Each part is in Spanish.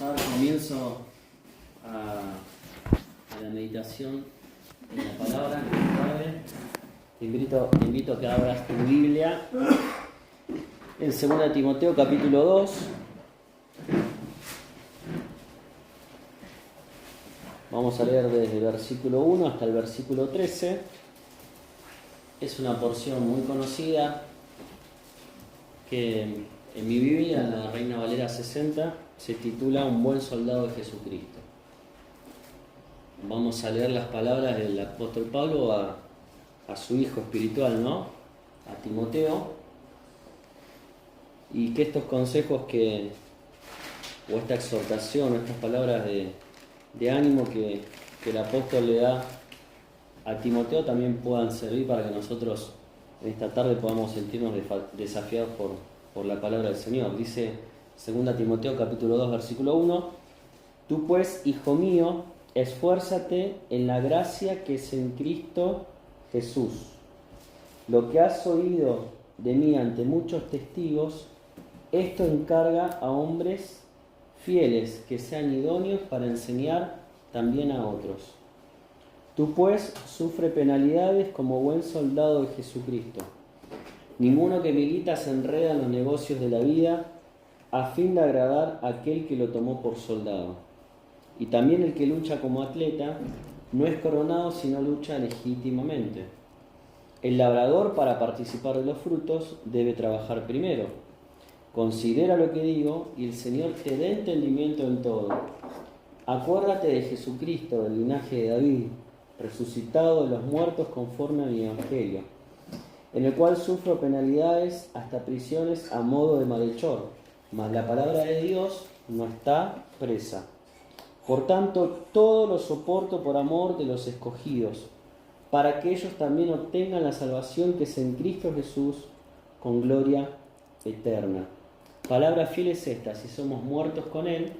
Vamos a dar comienzo a la meditación en la palabra. Te invito a que abras tu Biblia en 2 Timoteo capítulo 2. Vamos a leer desde el versículo 1 hasta el versículo 13. Es una porción muy conocida que en mi Biblia, en la Reina Valera 60, se titula Un buen soldado de Jesucristo. Vamos a leer las palabras del apóstol Pablo a su hijo espiritual, ¿no? A Timoteo. Y que estos consejos o esta exhortación, o estas palabras de ánimo que el apóstol le da a Timoteo también puedan servir para que nosotros en esta tarde podamos sentirnos desafiados por la palabra del Señor. Dice 2 Timoteo capítulo 2 versículo 1: Tú pues, hijo mío, esfuérzate en la gracia que es en Cristo Jesús. Lo que has oído de mí ante muchos testigos, esto encarga a hombres fieles que sean idóneos para enseñar también a otros. Tú pues sufre penalidades como buen soldado de Jesucristo. Ninguno que milita se enreda en los negocios de la vida a fin de agradar a aquel que lo tomó por soldado. Y también el que lucha como atleta no es coronado si no lucha legítimamente. El labrador, para participar de los frutos, debe trabajar primero. Considera lo que digo y el Señor te dé entendimiento en todo. Acuérdate de Jesucristo, del linaje de David, resucitado de los muertos conforme a mi evangelio, en el cual sufro penalidades hasta prisiones a modo de malhechor, mas la palabra de Dios no está presa. Por tanto, todo lo soporto por amor de los escogidos, para que ellos también obtengan la salvación que es en Cristo Jesús con gloria eterna. Palabra fiel es esta: si somos muertos con Él,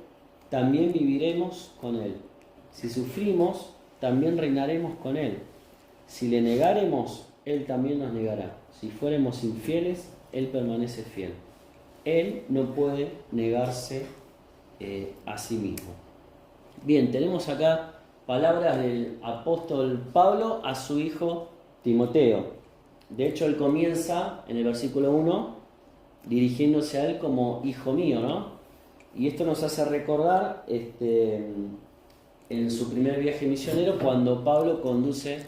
también viviremos con Él. Si sufrimos, también reinaremos con Él. Si le negaremos, Él también nos negará. Si fuéramos infieles, Él permanece fiel. Él no puede negarse a sí mismo. Bien, tenemos acá palabras del apóstol Pablo a su hijo Timoteo. De hecho, él comienza en el versículo 1 dirigiéndose a él como hijo mío, ¿no? Y esto nos hace recordar en su primer viaje misionero, cuando Pablo conduce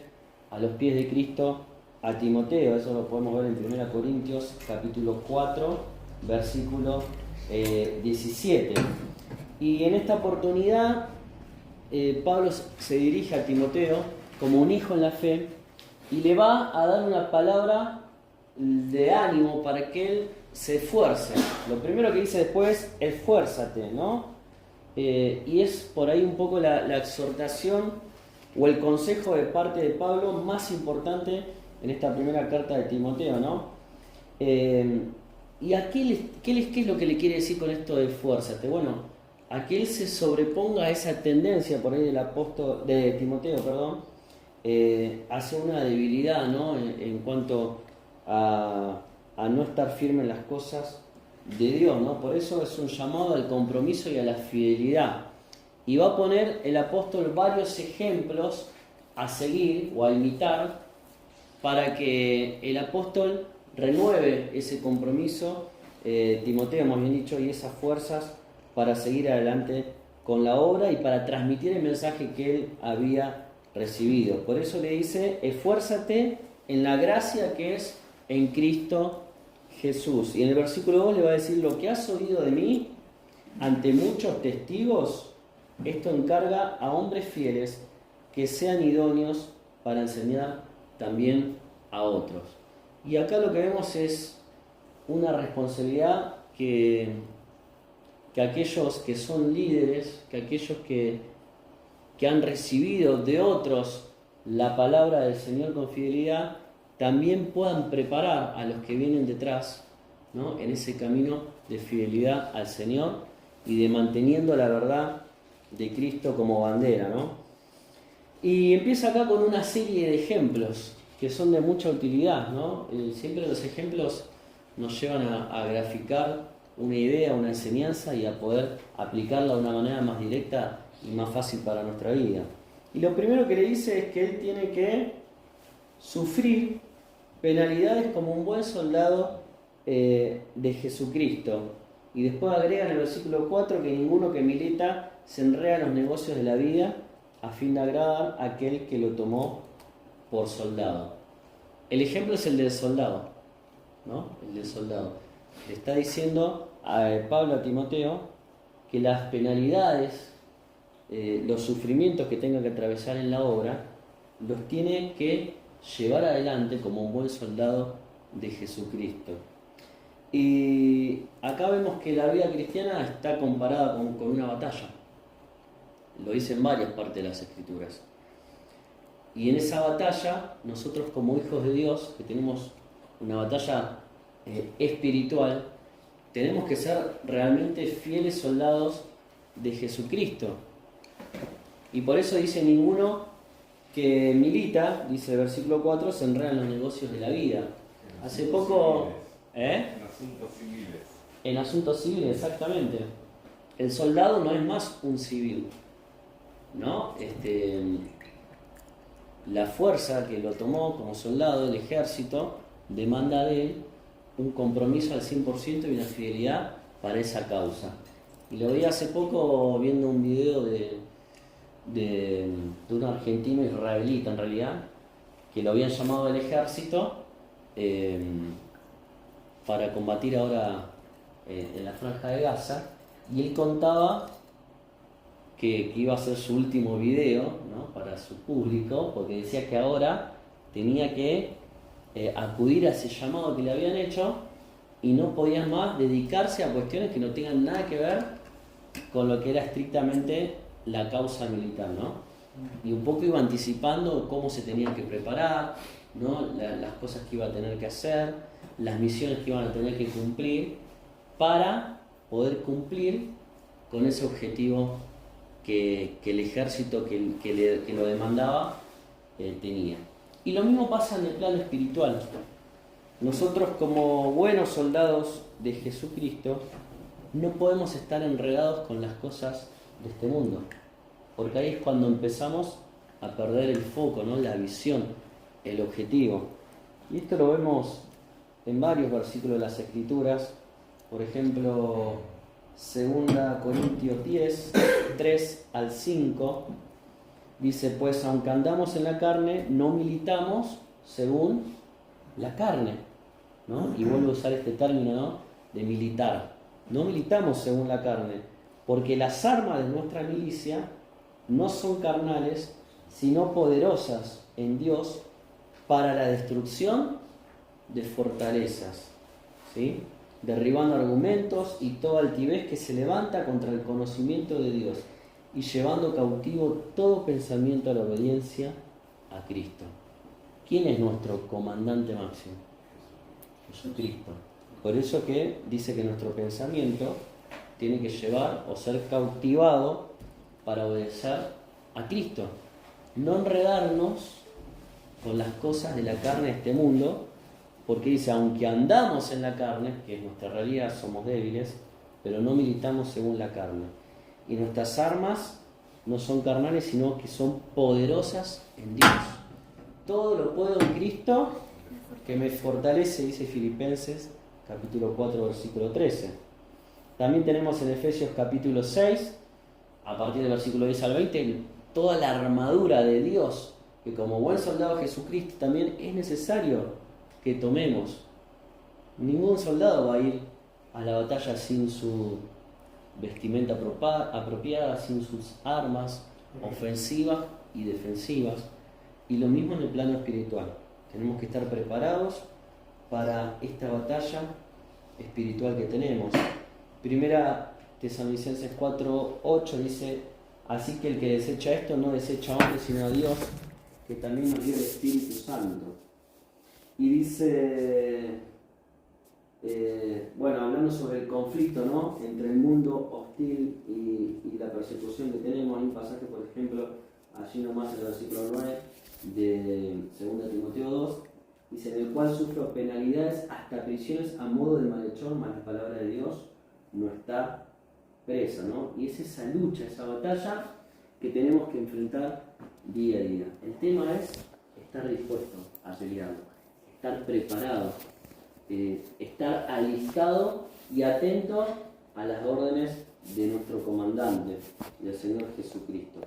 a los pies de Cristo a Timoteo. Eso lo podemos ver en 1 Corintios capítulo 4, versículo 17. Y en esta oportunidad Pablo se dirige a Timoteo como un hijo en la fe y le va a dar una palabra de ánimo para que él se esfuerce. Lo primero que dice después, esfuérzate, ¿no? Y es por ahí un poco la exhortación o el consejo de parte de Pablo más importante en esta primera carta de Timoteo, ¿no? ¿Y a qué es lo que le quiere decir con esto de esfuérzate? Bueno, a que él se sobreponga a esa tendencia por ahí de Timoteo, hacia una debilidad, ¿no? En cuanto a no estar firme en las cosas de Dios, ¿no? Por eso es un llamado al compromiso y a la fidelidad. Y va a poner el apóstol varios ejemplos a seguir o a imitar para que el apóstol renueve ese compromiso, Timoteo, hemos bien dicho, y esas fuerzas para seguir adelante con la obra y para transmitir el mensaje que él había recibido. Por eso le dice, esfuérzate en la gracia que es en Cristo Jesús. Y en el versículo 2 le va a decir, lo que has oído de mí ante muchos testigos, esto encarga a hombres fieles que sean idóneos para enseñar también a otros. Y acá lo que vemos es una responsabilidad que aquellos que son líderes, que aquellos que han recibido de otros la palabra del Señor con fidelidad, también puedan preparar a los que vienen detrás, ¿no? En ese camino de fidelidad al Señor y de manteniendo la verdad de Cristo como bandera, ¿no? Y empieza acá con una serie de ejemplos que son de mucha utilidad, ¿no? Siempre los ejemplos nos llevan a graficar una idea, una enseñanza y a poder aplicarla de una manera más directa y más fácil para nuestra vida. Y lo primero que le dice es que él tiene que sufrir penalidades como un buen soldado de Jesucristo. Y después agrega en el versículo 4 que ninguno que milita se enreda en los negocios de la vida a fin de agradar a aquel que lo tomó por soldado. El ejemplo es el del soldado, ¿no? El del soldado. Le está diciendo a Pablo a Timoteo que las penalidades, los sufrimientos que tenga que atravesar en la obra, los tiene que llevar adelante como un buen soldado de Jesucristo. Y acá vemos que la vida cristiana está comparada con una batalla. Lo dice en varias partes de las Escrituras. Y en esa batalla, nosotros como hijos de Dios, que tenemos una batalla espiritual, tenemos que ser realmente fieles soldados de Jesucristo. Y por eso dice ninguno que milita, dice el versículo 4, se enreda en los negocios de la vida. Hace poco... En asuntos civiles. En asuntos civiles, exactamente. El soldado no es más un civil, ¿no? La fuerza que lo tomó como soldado, el ejército, demanda de él un compromiso al 100% y una fidelidad para esa causa. Y lo vi hace poco viendo un video de un argentino israelita, en realidad, que lo habían llamado al ejército para combatir ahora en la Franja de Gaza, y él contaba que iba a ser su último video, ¿no?, para su público, porque decía que ahora tenía que acudir a ese llamado que le habían hecho y no podía más dedicarse a cuestiones que no tengan nada que ver con lo que era estrictamente la causa militar, ¿no? Y un poco iba anticipando cómo se tenían que preparar, ¿no?, las cosas que iba a tener que hacer, las misiones que iban a tener que cumplir para poder cumplir con ese objetivo que el ejército que lo demandaba tenía. Y lo mismo pasa en el plano espiritual. Nosotros, como buenos soldados de Jesucristo, no podemos estar enredados con las cosas de este mundo, porque ahí es cuando empezamos a perder el foco, ¿no?, la visión, el objetivo. Y esto lo vemos en varios versículos de las Escrituras. Por ejemplo, 2 Corintios 10, 3 al 5, dice: pues aunque andamos en la carne, no militamos según la carne, ¿no? Y vuelvo a usar este término, ¿no?, de militar. No militamos según la carne, porque las armas de nuestra milicia no son carnales, sino poderosas en Dios para la destrucción de fortalezas, ¿sí?, derribando argumentos y toda altivez que se levanta contra el conocimiento de Dios y llevando cautivo todo pensamiento a la obediencia a Cristo. ¿Quién es nuestro comandante máximo? Jesucristo. Por eso que dice que nuestro pensamiento tiene que llevar o ser cautivado para obedecer a Cristo. No enredarnos con las cosas de la carne de este mundo, porque dice, aunque andamos en la carne, que es nuestra realidad, somos débiles, pero no militamos según la carne. Y nuestras armas no son carnales, sino que son poderosas en Dios. Todo lo puedo en Cristo que me fortalece, dice Filipenses capítulo 4, versículo 13. También tenemos en Efesios capítulo 6, a partir del versículo 10 al 20, toda la armadura de Dios, que como buen soldado de Jesucristo también es necesario que tomemos. Ningún soldado va a ir a la batalla sin su vestimenta apropiada, sin sus armas ofensivas y defensivas. Y lo mismo en el plano espiritual. Tenemos que estar preparados para esta batalla espiritual que tenemos. Primera Tesalonicenses 4:8 dice: así que el que desecha esto no desecha a hombres sino a Dios, que también nos dio el Espíritu Santo. Y dice, hablando sobre el conflicto, ¿no?, entre el mundo hostil y la persecución que tenemos, hay un pasaje, por ejemplo, allí nomás en el versículo 9 de 2 Timoteo 2, dice: en el cual sufro penalidades hasta prisiones a modo de malhechor, malas palabras de Dios, no está presa, ¿no? Y es esa lucha, esa batalla que tenemos que enfrentar día a día. El tema es estar dispuesto a pelearlo, estar preparado, estar alistado y atento a las órdenes de nuestro comandante, del Señor Jesucristo.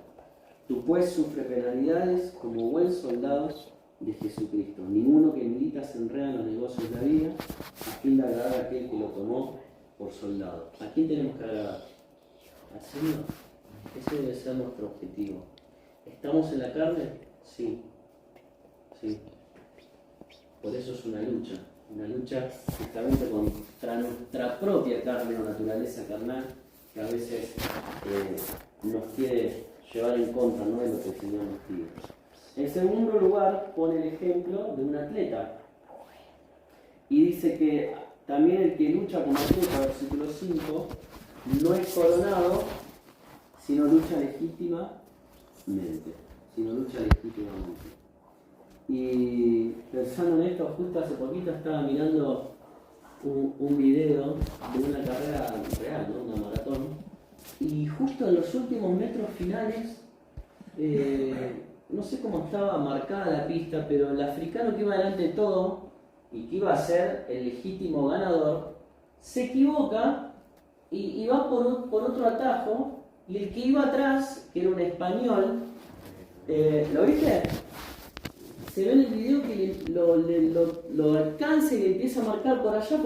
Tú pues sufre penalidades como buen soldado de Jesucristo. Ninguno que milita se enreda en los negocios de la vida a fin de agradar a aquel que lo tomó por soldado. ¿A quién tenemos que agradar? ¿Al Señor? Ese debe ser nuestro objetivo. ¿Estamos en la carne? Sí. Sí. Por eso es una lucha justamente contra nuestra propia carne o naturaleza carnal, que a veces nos quiere llevar en contra, ¿no?, de lo que el Señor nos pide. En segundo lugar, pone el ejemplo de un atleta. Y dice que también el que lucha como atleta, versículo 5, no es coronado, sino lucha legítimamente. Y pensando en esto, justo hace poquito estaba mirando un video de una carrera real, ¿no?, una maratón. Y justo en los últimos metros finales, no sé cómo estaba marcada la pista, pero el africano que iba delante de todo y que iba a ser el legítimo ganador, se equivoca y va por otro atajo, y el que iba atrás, que era un español, ¿lo viste? Se ve en el video que lo alcanza y le empieza a marcar por allá.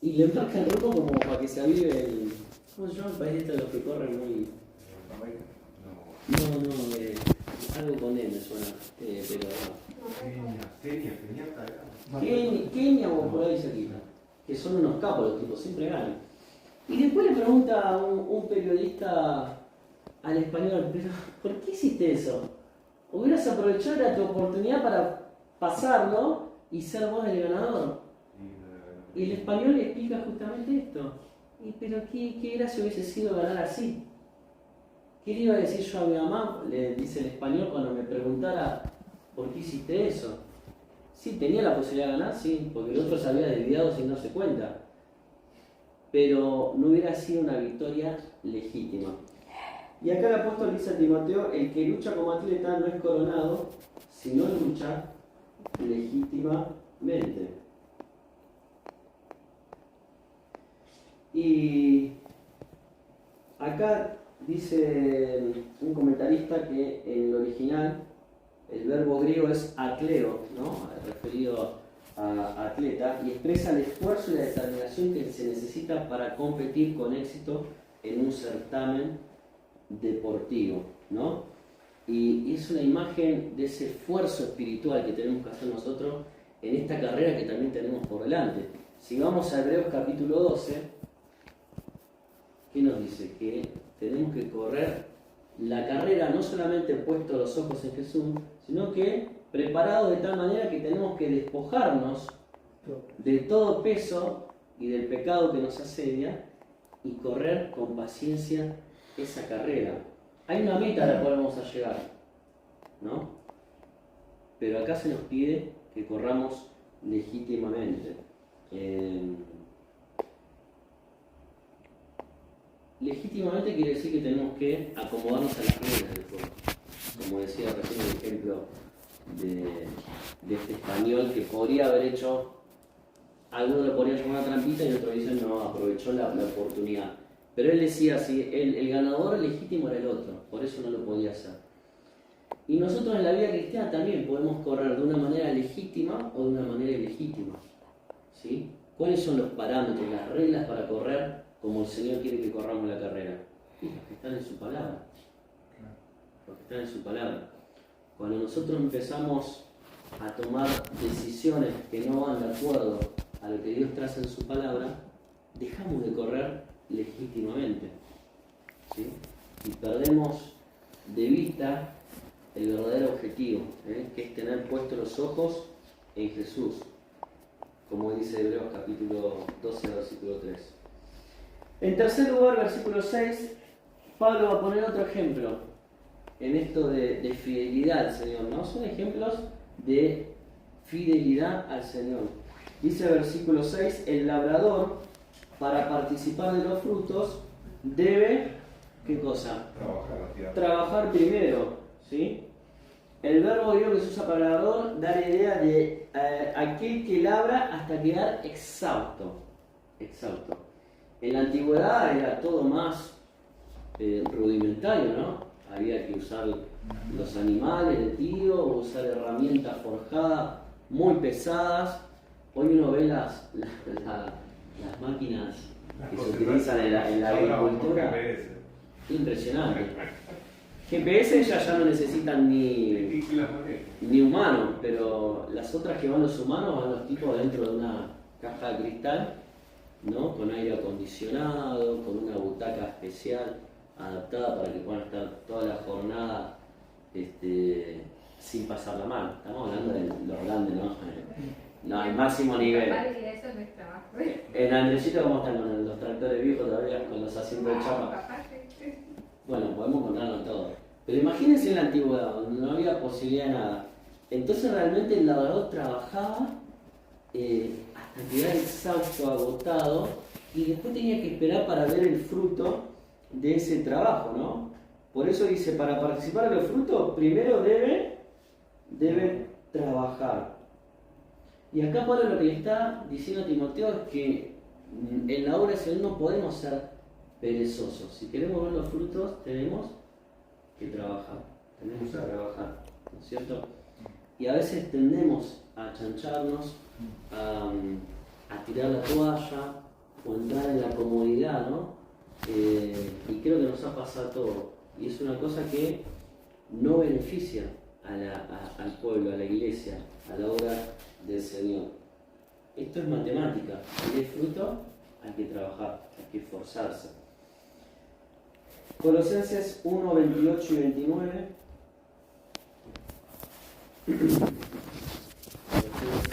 Y le marca el rumbo como para que se avive el... ¿Cómo se llama el país este de los que corren muy...? No, algo con él me suena, pero... Kenia o por ahí cerquita, que son unos capos los tipos, siempre ganan. Y después le pregunta a un periodista al español, pero ¿por qué hiciste eso? Hubieras aprovechado tu oportunidad para pasarlo y ser vos el ganador. Y el español le explica justamente esto. Pero qué gracia hubiese sido ganar así. ¿Qué le iba a decir yo a mi mamá? Le dice el español cuando me preguntara ¿por qué hiciste eso? Sí, tenía la posibilidad de ganar, sí, porque el otro se había desviado sin darse cuenta. Pero no hubiera sido una victoria legítima. Y acá el apóstol dice a Timoteo, el que lucha como atleta no es coronado, sino lucha legítimamente. Y acá dice un comentarista que en el original el verbo griego es atleo, ¿no?, referido a atleta, y expresa el esfuerzo y la determinación que se necesita para competir con éxito en un certamen deportivo, ¿no? Y es una imagen de ese esfuerzo espiritual que tenemos que hacer nosotros en esta carrera que también tenemos por delante. Si vamos a Hebreos capítulo 12, ¿qué nos dice? Que tenemos que correr la carrera no solamente puesto los ojos en Jesús, sino que preparado de tal manera que tenemos que despojarnos de todo peso y del pecado que nos asedia y correr con paciencia esa carrera. Hay una meta a la cual vamos a llegar, ¿no? Pero acá se nos pide que corramos legítimamente. Legítimamente quiere decir que tenemos que acomodarnos a las reglas del juego. Como decía recién el ejemplo de este español que podría haber hecho, algunos lo podrían llamar una trampita y otros dicen no, aprovechó la oportunidad. Pero él decía así, el ganador legítimo era el otro, por eso no lo podía hacer. Y nosotros en la vida cristiana también podemos correr de una manera legítima o de una manera ilegítima, ¿sí? ¿Cuáles son los parámetros, las reglas para correr como el Señor quiere que corramos la carrera? Y los que están en su palabra. Los que están en su palabra. Cuando nosotros empezamos a tomar decisiones que no van de acuerdo a lo que Dios traza en su palabra, dejamos de correr legítimamente, ¿sí? Y perdemos de vista el verdadero objetivo, que es tener puestos los ojos en Jesús, como dice Hebreos capítulo 12, versículo 3. En tercer lugar, versículo 6, Pablo va a poner otro ejemplo en esto de fidelidad al Señor, ¿no? Son ejemplos de fidelidad al Señor. Dice el versículo 6, el labrador, para participar de los frutos, debe, ¿qué cosa? Trabajar la tierra. Trabajar primero, ¿sí? El verbo griego que se usa para labrador da la idea de aquel que labra hasta quedar exhausto. Exhausto. En la antigüedad era todo más rudimentario, ¿no? Había que usar los animales de tiro, usar herramientas forjadas muy pesadas. Hoy uno ve las máquinas que se utilizan en la agricultura. Impresionante. GPS ya no necesitan ni humanos, pero las otras que van los humanos van los tipos dentro de una caja de cristal, ¿no? Con aire acondicionado, con una butaca especial adaptada para que puedan estar toda la jornada sin pasarla mal. Estamos hablando de los grandes, ¿no? No, al máximo nivel. En Andresito, ¿cómo están con los tractores viejos todavía, con los asientos de chapa? Bueno, podemos contarlo todo. Pero imagínense en la antigüedad, donde no había posibilidad de nada. Entonces realmente el labrador trabajaba hasta quedar exhausto, agotado, y después tenía que esperar para ver el fruto de ese trabajo, ¿no? Por eso dice, para participar de los frutos, primero debe trabajar. Y acá Pablo lo que le está diciendo a Timoteo es que en la obra del Señor no podemos ser perezosos. Si queremos ver los frutos, tenemos que trabajar. Tenemos que trabajar, ¿no es cierto? Y a veces tendemos a achancharnos, a tirar la toalla o entrar en la comodidad, ¿no? Y creo que nos ha pasado todo. Y es una cosa que no beneficia al pueblo, a la iglesia, a la obra del Señor. Esto es matemática. Si hay fruto, hay que trabajar, hay que esforzarse. Colosenses 1, 28 y 29. Colosenses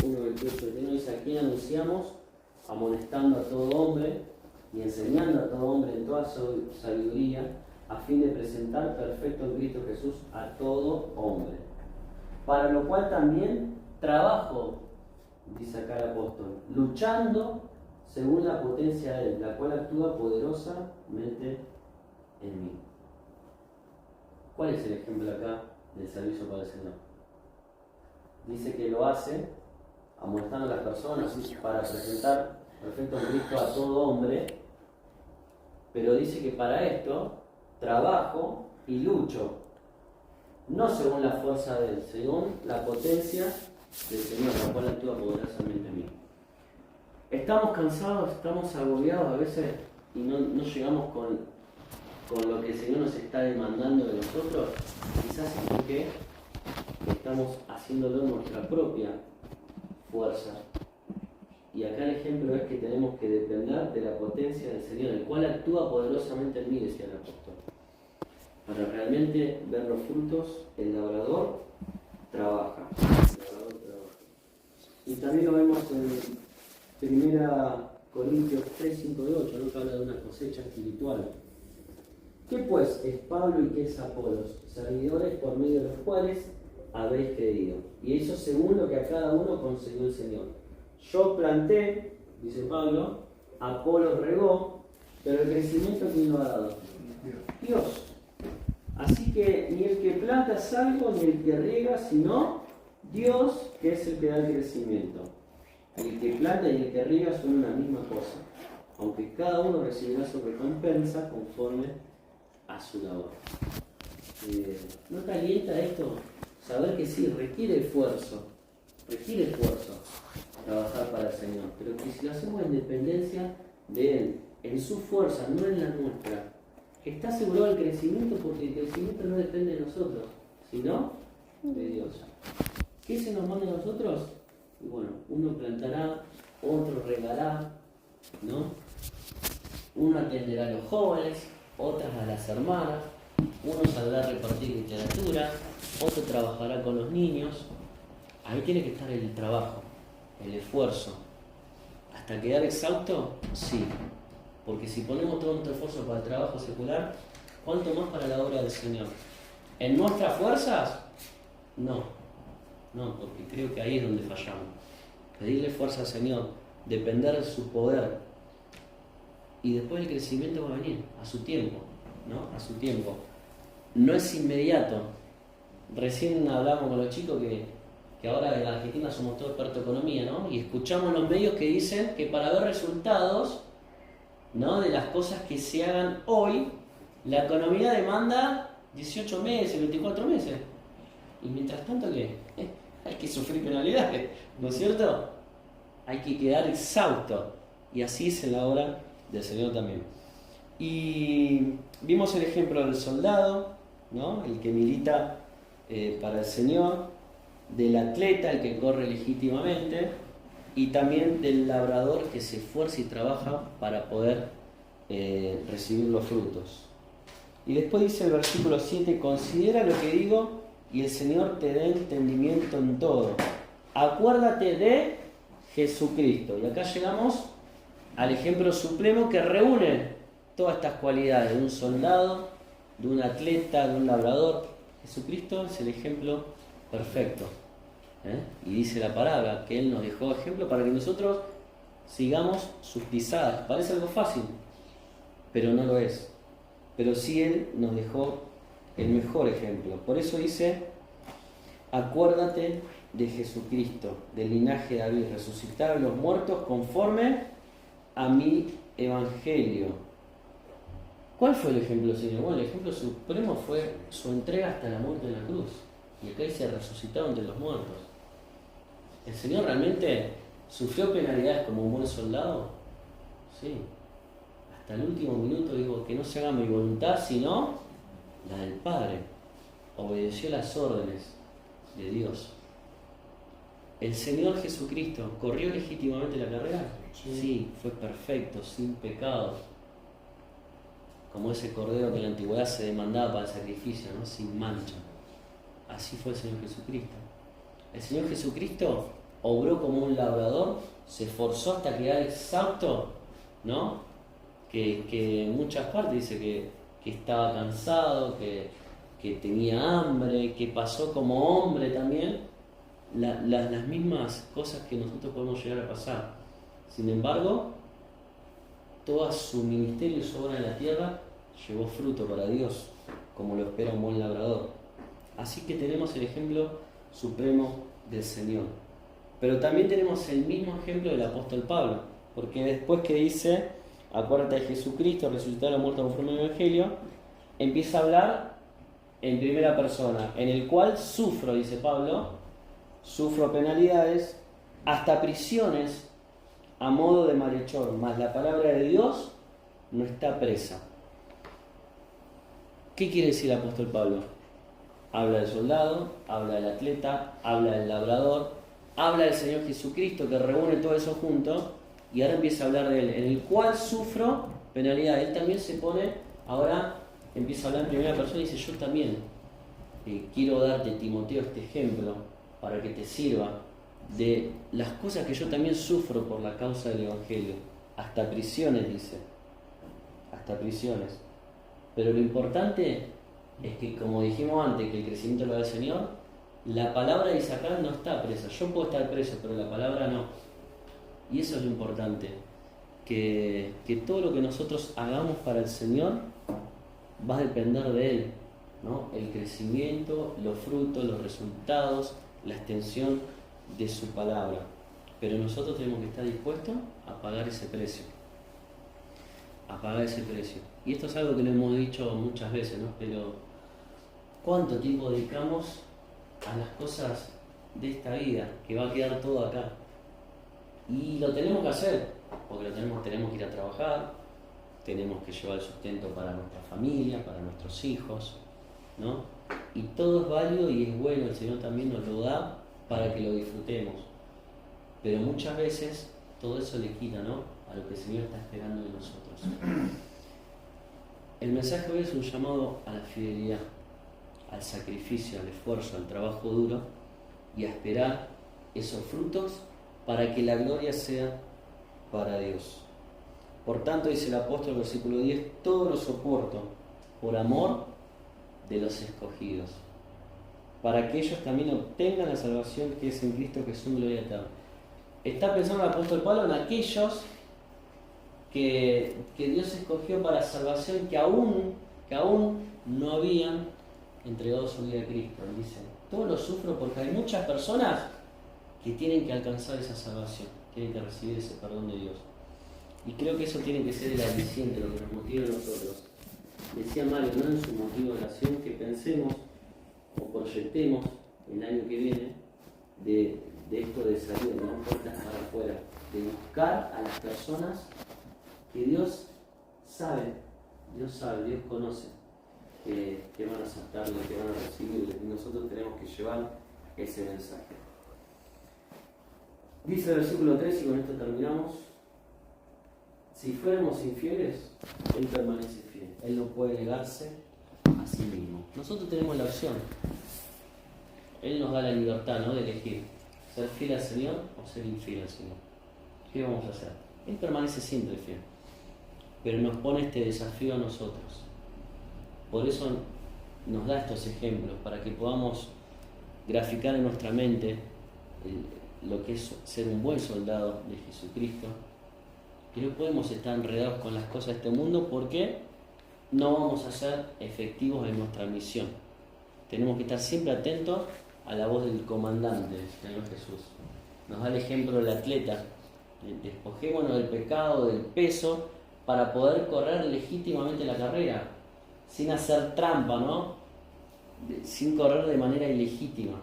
1, 28 y 29 dice: aquí anunciamos, amonestando a todo hombre y enseñando a todo hombre en toda sabiduría, a fin de presentar perfecto en Cristo Jesús a todo hombre. Para lo cual también trabajo, dice acá el apóstol, luchando según la potencia de Él, la cual actúa poderosamente en mí. ¿Cuál es el ejemplo acá del servicio para el Señor? Dice que lo hace amonestando a las personas para presentar perfecto en Cristo a todo hombre, pero dice que para esto trabajo y lucho, no según la fuerza de Él, según la potencia del Señor, la cual actúa poderosamente en mí. Estamos cansados, estamos agobiados a veces y no llegamos con lo que el Señor nos está demandando de nosotros, quizás es porque estamos haciéndolo en nuestra propia fuerza. Y acá el ejemplo es que tenemos que depender de la potencia del Señor, el cual actúa poderosamente en mí, decía el apóstol. Para realmente ver los frutos, el labrador trabaja. Y también lo vemos en 1 Corintios 3, 5 y 8, ¿no? Que habla de una cosecha espiritual. ¿Qué pues es Pablo y qué es Apolos? Servidores por medio de los cuales habéis creído. Y eso según lo que a cada uno concedió el Señor. Yo planté, dice Pablo, Apolos regó, pero el crecimiento ¿quién lo ha dado? Dios. Así que ni el que planta es algo, ni el que riega, sino Dios, que es el que da el crecimiento. El que planta y el que riega son una misma cosa, aunque cada uno recibirá su recompensa conforme a su labor. ¿No te alienta esto? Saber que sí, requiere esfuerzo trabajar para el Señor, pero que si lo hacemos en dependencia de Él, en su fuerza, no en la nuestra, está asegurado el crecimiento, porque el crecimiento no depende de nosotros, sino de Dios. ¿Qué se nos manda a nosotros? Y bueno, uno plantará, otro regará, ¿no? Uno atenderá a los jóvenes, otras a las hermanas, uno saldrá a repartir literatura, otro trabajará con los niños. Ahí tiene que estar el trabajo, el esfuerzo. ¿Hasta quedar exhausto? Sí. Porque si ponemos todo nuestro esfuerzo para el trabajo secular, ¿cuánto más para la obra del Señor? ¿En nuestras fuerzas? No, porque creo que ahí es donde fallamos. Pedirle fuerza al Señor, depender de su poder, y después el crecimiento va a venir a su tiempo, ¿no? A su tiempo. No es inmediato. Recién hablábamos con los chicos que ahora en Argentina somos todos expertos en economía, ¿no? Y escuchamos los medios que dicen que para ver resultados, ¿no?, de las cosas que se hagan hoy, la economía demanda 18 meses, 24 meses. Y mientras tanto, ¿qué? Hay que sufrir penalidades, ¿no es cierto? Hay que quedar exhausto. Y así es en la obra del Señor también. Y vimos el ejemplo del soldado, ¿no?, el que milita para el Señor, del atleta, el que corre legítimamente, y también del labrador que se esfuerza y trabaja para poder recibir los frutos. Y después dice el versículo 7, considera lo que digo y el Señor te dé entendimiento en todo. Acuérdate de Jesucristo. Y acá llegamos al ejemplo supremo que reúne todas estas cualidades de un soldado, de un atleta, de un labrador. Jesucristo es el ejemplo perfecto. Y dice la palabra que Él nos dejó ejemplo para que nosotros sigamos sus pisadas. Parece algo fácil, pero no lo es. Pero sí Él nos dejó el mejor ejemplo. Por eso dice, acuérdate de Jesucristo, del linaje de David, resucitar a los muertos conforme a mi evangelio. ¿Cuál fue el ejemplo, Señor? Bueno, el ejemplo supremo fue su entrega hasta la muerte en la cruz. Y acá dice resucitado entre los muertos. ¿El Señor realmente sufrió penalidades como un buen soldado? Sí. Hasta el último minuto digo que no se haga mi voluntad, sino la del Padre. Obedeció las órdenes de Dios. ¿El Señor Jesucristo corrió legítimamente la carrera? Sí, fue perfecto, sin pecado. Como ese cordero que en la antigüedad se demandaba para el sacrificio, ¿no?, sin mancha. Así fue el Señor Jesucristo. El Señor Jesucristo obró como un labrador, se esforzó hasta quedar exhausto, ¿no? Que en muchas partes dice que estaba cansado, que tenía hambre, que pasó como hombre también las mismas cosas que nosotros podemos llegar a pasar. Sin embargo, todo su ministerio y su obra en la tierra llevó fruto para Dios, como lo espera un buen labrador. Así que tenemos el ejemplo supremo del Señor. Pero también tenemos el mismo ejemplo del apóstol Pablo, porque después que dice, acuérdate de Jesucristo, resucitar a los muertos conforme al Evangelio, empieza a hablar en primera persona, en el cual sufro, dice Pablo, sufro penalidades, hasta prisiones, a modo de malhechor, mas la palabra de Dios no está presa. ¿Qué quiere decir el apóstol Pablo? Habla del soldado, habla del atleta, habla del labrador, habla del Señor Jesucristo que reúne todo eso junto, y ahora empieza a hablar de Él, en el cual sufro penalidad. Él también se pone, ahora empieza a hablar en primera persona y dice, yo también quiero darte, Timoteo, este ejemplo para que te sirva de las cosas que yo también sufro por la causa del Evangelio. Hasta prisiones, dice. Hasta prisiones. Pero lo importante es que, como dijimos antes, que el crecimiento lo da el Señor, la palabra de Isaac no está presa. Yo puedo estar preso, pero la palabra no. Y eso es lo importante. Que todo lo que nosotros hagamos para el Señor va a depender de Él, ¿no? El crecimiento, los frutos, los resultados, la extensión de su palabra. Pero nosotros tenemos que estar dispuestos a pagar ese precio. A pagar ese precio. Y esto es algo que lo hemos dicho muchas veces, ¿no? Pero ¿cuánto tiempo dedicamos a las cosas de esta vida? Que va a quedar todo acá. Y lo tenemos que hacer, porque tenemos que ir a trabajar, tenemos que llevar el sustento para nuestra familia, para nuestros hijos, ¿no? Y todo es válido y es bueno, el Señor también nos lo da para que lo disfrutemos. Pero muchas veces todo eso le quita, ¿no?, a lo que el Señor está esperando de nosotros. El mensaje hoy es un llamado a la fidelidad, al sacrificio, al esfuerzo, al trabajo duro y a esperar esos frutos para que la gloria sea para Dios. Por tanto, dice el apóstol, versículo 10, todo lo soporto por amor de los escogidos, para que ellos también obtengan la salvación que es en Cristo Jesús, gloria eterna. Está pensando el apóstol Pablo en aquellos que Dios escogió para salvación que aún no habían entregado su vida a Cristo. Él dice, todo lo sufro porque hay muchas personas que tienen que alcanzar esa salvación, tienen que recibir ese perdón de Dios. Y creo que eso tiene que ser el aliciente, lo que nos motiva a nosotros. Decía Mario, ¿no?, en su motivo de oración, que pensemos o proyectemos el año que viene de esto de salir, de no puertas para afuera, de buscar a las personas que Dios sabe, Dios conoce, que van a aceptarlo, que van a recibirlo, y nosotros tenemos que llevar ese mensaje. Dice el versículo 3, y con esto terminamos: si fuéramos infieles, Él permanece fiel. Él no puede negarse a sí mismo. Nosotros tenemos la opción. Él nos da la libertad, ¿no?, de elegir ser fiel al Señor o ser infiel al Señor. ¿Qué vamos a hacer? Él permanece siempre fiel, pero nos pone este desafío a nosotros. Por eso nos da estos ejemplos, para que podamos graficar en nuestra mente lo que es ser un buen soldado de Jesucristo, que no podemos estar enredados con las cosas de este mundo, porque no vamos a ser efectivos en nuestra misión. Tenemos que estar siempre atentos a la voz del comandante, del Señor Jesús. Nos da el ejemplo del atleta: despojémonos del pecado, del peso, para poder correr legítimamente la carrera, sin hacer trampa, ¿no?, sin correr de manera ilegítima,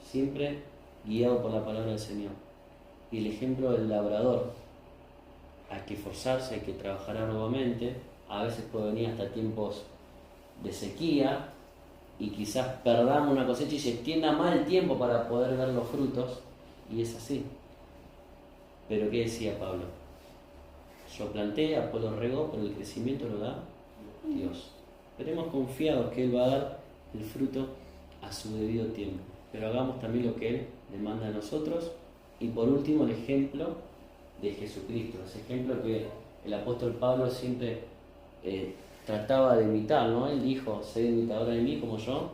siempre guiado por la palabra del Señor. Y el ejemplo del labrador: hay que esforzarse, hay que trabajar arduamente, a veces puede venir hasta tiempos de sequía, y quizás perdamos una cosecha y se extienda más el tiempo para poder ver los frutos, y es así. Pero ¿qué decía Pablo? Yo planté, Apolo regó, pero el crecimiento lo da Dios. Estaremos confiados que Él va a dar el fruto a su debido tiempo, pero hagamos también lo que Él demanda a nosotros. Y por último, el ejemplo de Jesucristo, ese ejemplo que el apóstol Pablo siempre trataba de imitar, ¿no? Él dijo: sed imitadores de mí como yo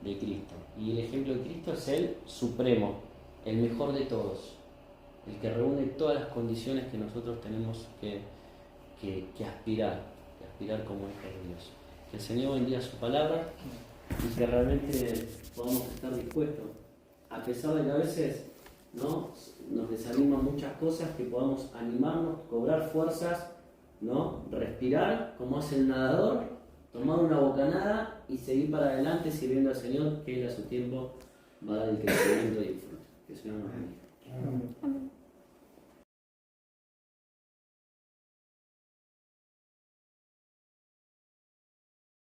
de Cristo. Y el ejemplo de Cristo es el supremo, el mejor de todos, el que reúne todas las condiciones que nosotros tenemos que aspirar como hijos de Dios. Que el Señor bendiga su palabra y que realmente podamos estar dispuestos, a pesar de que a veces, ¿no?, nos desaniman muchas cosas, que podamos animarnos, cobrar fuerzas, ¿no?, respirar como hace el nadador, tomar una bocanada y seguir para adelante sirviendo al Señor, que Él a su tiempo va a dar el crecimiento y el fruto. Que el Señor nos bendiga. Amén.